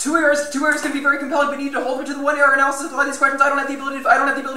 Two errors can be very compelling, but you need to hold me to the one error analysis. A lot of these questions I don't have the ability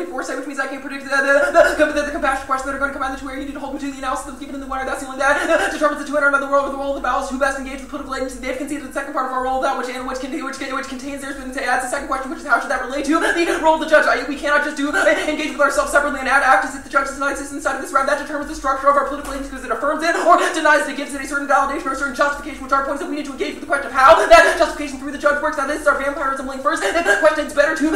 to foresight, which means I can't predict the compassion questions that are going to come out of the two error. You need to hold me to the analysis that's given in the one error. That's the only that determines the two error of the world of the role of the balance. Who best engaged with political agency? They've conceded the second part of our role of that, which contains theirs. That's the second question, which is how should that relate to the role of the judge? We cannot just engage with ourselves separately and act as if the judge does not exist inside of this round. That determines the structure of our political agency because it affirms it or denies it, gives it a certain validation or a certain justification, which are points that we need to engage with the question of how that justification through the judge works. Now this is our vampirism link first. And the question it's better to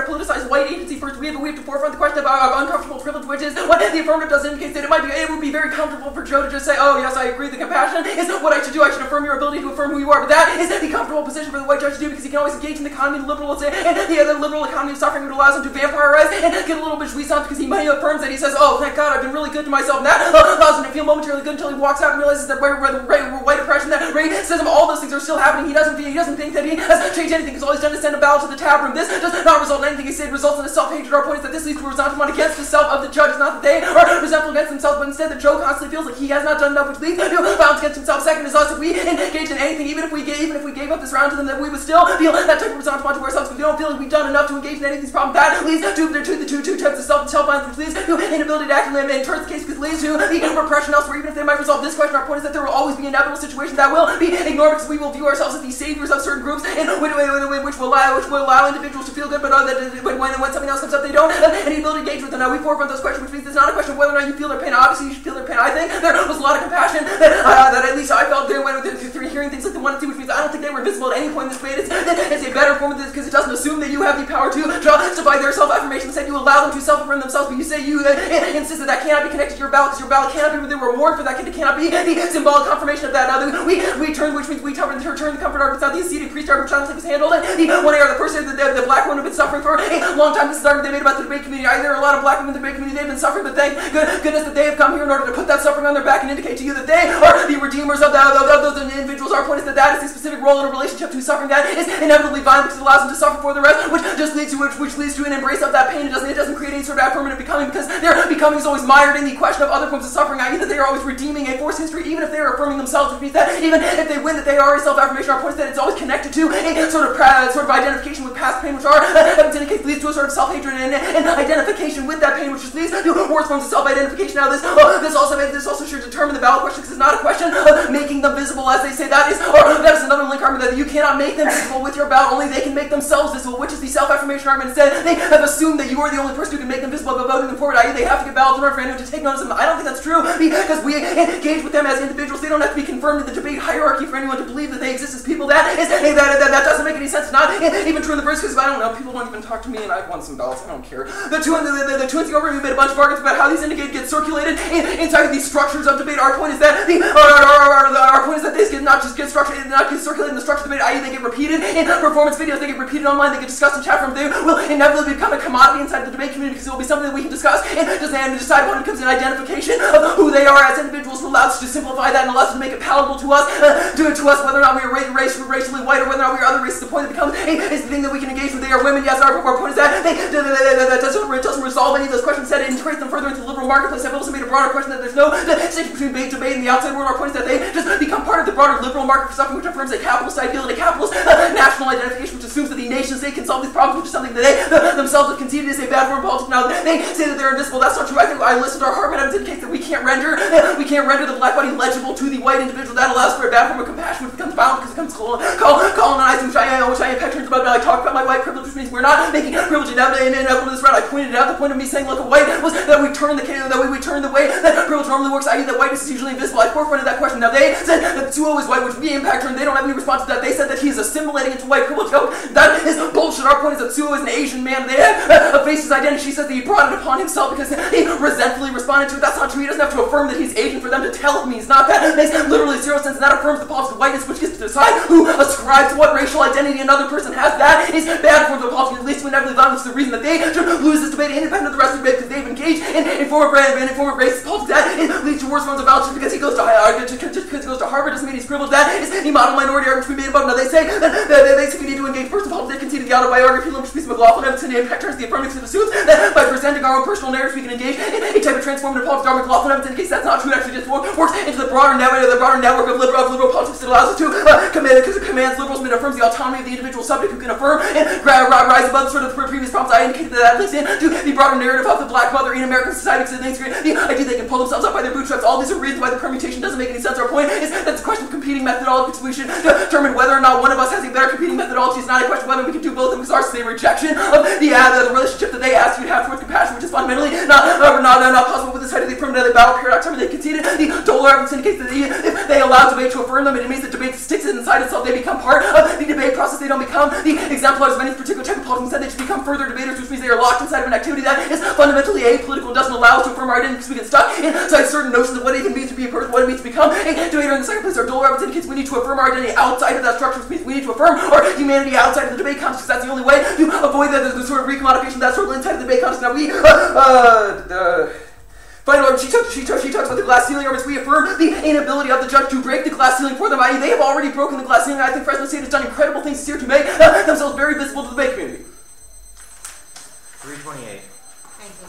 politicize white agency first. We have to forefront the question of uncomfortable privilege, which is what the affirmative does indicate that it would be very comfortable for Joe to just say, oh yes, I agree, the compassion is what I should do. I should affirm your ability to affirm who you are. But that is the comfortable position for the white judge to do because he can always engage in the economy of liberal, and the other liberal economy of suffering, which allows him to vampirize and get a little bit jouissance because he affirms that he says, oh thank God, I've been really good to myself, and that allows him to feel momentarily good until he walks out and realizes that white oppression, that racism, all those things are still happening. He doesn't think that he has changed anything because all he's done is send a ballot to the tab room. This does not result in anything. He said it results in a self-hatred. Our point is that this leads to a resentment against the self of the judge. It's not that they are resentful against themselves, but instead that Joe constantly feels like he has not done enough, which leads to violence against himself. Second is us. If we engage in anything, even if we gave up this round to them, that we would still feel that type of resentment to ourselves because we don't feel like we've done enough to engage in any of these problems. That leads to the two types of self-violence, which leads to inability to act and turns the case because it leads to the repression elsewhere. Even if they might resolve this question, our point is that there will always be inevitable situations that will be ignored because we will view ourselves as the saviors of certain groups, and which will allow individuals to feel good, but when something else comes up, they don't have any ability to engage with them. Now we forefront those questions, which means it's not a question of whether or not you feel their pain. Obviously, you should feel their pain. I think there was a lot of compassion that at least I felt there when through hearing things like the 1 and 2, which means I don't think they were invisible at any point in this debate. It's a better form of this because it doesn't assume that you have the power to justify their self-affirmation. Instead, you allow them to self-affirm themselves, but you say you insist that cannot be connected to your ballot because your ballot cannot be the reward for that. It cannot be the symbolic confirmation of that. Now, we turn, which means we turn the comfort arguments. Now, the seat increased argument, which I don't think was handled. The one error, the first error, the black women have been suffering for a long time. This is the argument they made about the debate community. There are a lot of black women in the debate community. They've been suffering, but thank goodness that they have come here in order to put that suffering on their back and indicate to you that they are the redeemers of those individuals. Our point is that that is the specific role in a relationship to suffering that is inevitably violent because it allows them to suffer for the rest, which leads to an embrace of that pain. It doesn't create any sort of affirmative becoming because their becoming is always mired in the question of other forms of suffering, i.e. that they are always redeeming a forced history, even if they are affirming themselves, which means that even if they win, that they are a self-affirmation. Our point is that it's always connected to a sort of identification with past pain, which are indicates leads to a sort of self-hatred and identification with that pain, which just leads to worse forms of self-identification. Now this also should determine the ballot question because it's not a question of making them visible, as they say. That is another link argument that you cannot make them visible with your ballot. Only they can make themselves visible, which is the self-affirmation argument. Instead, they have assumed that you are the only person who can make them visible by voting them forward, i.e. they have to get ballots in order for anyone to take notice of them. I don't think that's true because we engage with them as individuals. They don't have to be confirmed in the debate hierarchy for anyone to believe that they exist as people. That doesn't make any sense. Not even true in the first because I don't know. People don't even talk to me, and I've won some ballots. I don't care. The two in the overview made a bunch of arguments about how these get circulated inside of these structures of debate. Our point is that this not get structured, not get circulated in the structure of debate, i.e. they get repeated in performance videos, they get repeated online, they get discussed in chat room. They will inevitably become a commodity inside the debate community because it will be something that we can discuss and decide when it comes in identification of who they are as individuals. We're allowed to simplify that and allow us to make it palatable to us, whether or not we are racially white or whether or not we are other races. The point that becomes is the thing that we can engage with. They are women. Yes, our point is that that doesn't resolve any of those questions. Instead, it integrates them further into the liberal marketplace. I've also made a broader question that there's no distinction between debate and the outside world. Our point is that they just become part of the broader liberal market for something which affirms a capitalist ideal and a capitalist national identification, which assumes that the nation state can solve these problems, which is something that they themselves have conceded is a bad form of politics. Now they say that they're invisible. That's not true. I think I listened to our Harvard evidence indicates that we can't render the black body legible to the white individual. That allows for a bad form of compassion, which becomes violent because it becomes colonizing, which I have turns about. I talked about my white privilege, which means we're not making privilege inevitable in this round. I pointed it out. The point of me saying, look, a white was that we turn the way that privilege normally works, i.e. that whiteness is usually invisible. I forefronted that question. Now they said that Tsuo is white, which would be impact turn. They don't have any response to that. They said that he is assimilating into white privilege. No, that is bullshit. Our point is that Tsuo is an Asian man. They have faced his identity. She says that he brought it upon himself because he resentfully responded to it. That's not true. He doesn't have to affirm that he's Asian for them to tell him he's not. That makes literally zero sense, and that affirms the politics of whiteness, which gets to decide who ascribes what racial identity another person has. That is bad forms of politics. At least inevitably violence is the reason that they should lose this debate independent of the rest of the debate because they've engaged in form of racist politics. That leads to worse forms of violence just because he goes to Harvard doesn't mean he's privileged. That is the model minority argument we made above. Now they say that we need to engage. First of all, they conceded the autobiography, Lynch, Piece of McLaughlin, and the impact turns the affirmative to the suits. That by presenting our own personal narratives, we can engage in a type of transformative politics. Our McLaughlin evidence indicates that's not true. It actually just works into the broader network of liberal politics that allows us to commands liberalism and affirms the autonomy of the individual subject who can affirm and rise above sort of the previous problems I indicated that links in to the broader narrative of the black mother in American society. So the idea they can pull themselves up by their bootstraps. All these are reasons why the permutation doesn't make any sense. Our point is that it's a question of competing methodologies. We should determine whether or not one of us has a better competing methodology. It's not a question of whether we can do both of them, because ours is a rejection of the relationship that they ask you to have towards compassion, which is fundamentally not possible with this idea of the permanent battle paradox. I mean, they conceded the Dolar evidence indicates that if they allow debate to affirm them, it means that debate sticks inside itself. They become part of the debate process. They don't become the exemplars of any particular type of politics. Instead, they just become further debaters, which means they are locked inside of an activity that is fundamentally apolitical and doesn't allow us to affirm our identity, because we get stuck inside certain notions of what it even means to be a person, what it means to become a debater. In the second place, our Dolar evidence indicates we need to affirm our identity outside of that structure, which means we need to affirm our humanity outside of the debate context, because that's the only way to avoid the sort of recommodification that sort of inside of the debate context. Now finally, she talks about the glass ceiling arguments. We affirm the inability of the judge to break the glass ceiling for them. I mean, they have already broken the glass ceiling. I think Fresno State has done incredible things this year to make themselves very visible to the debate community. 328. Thank you.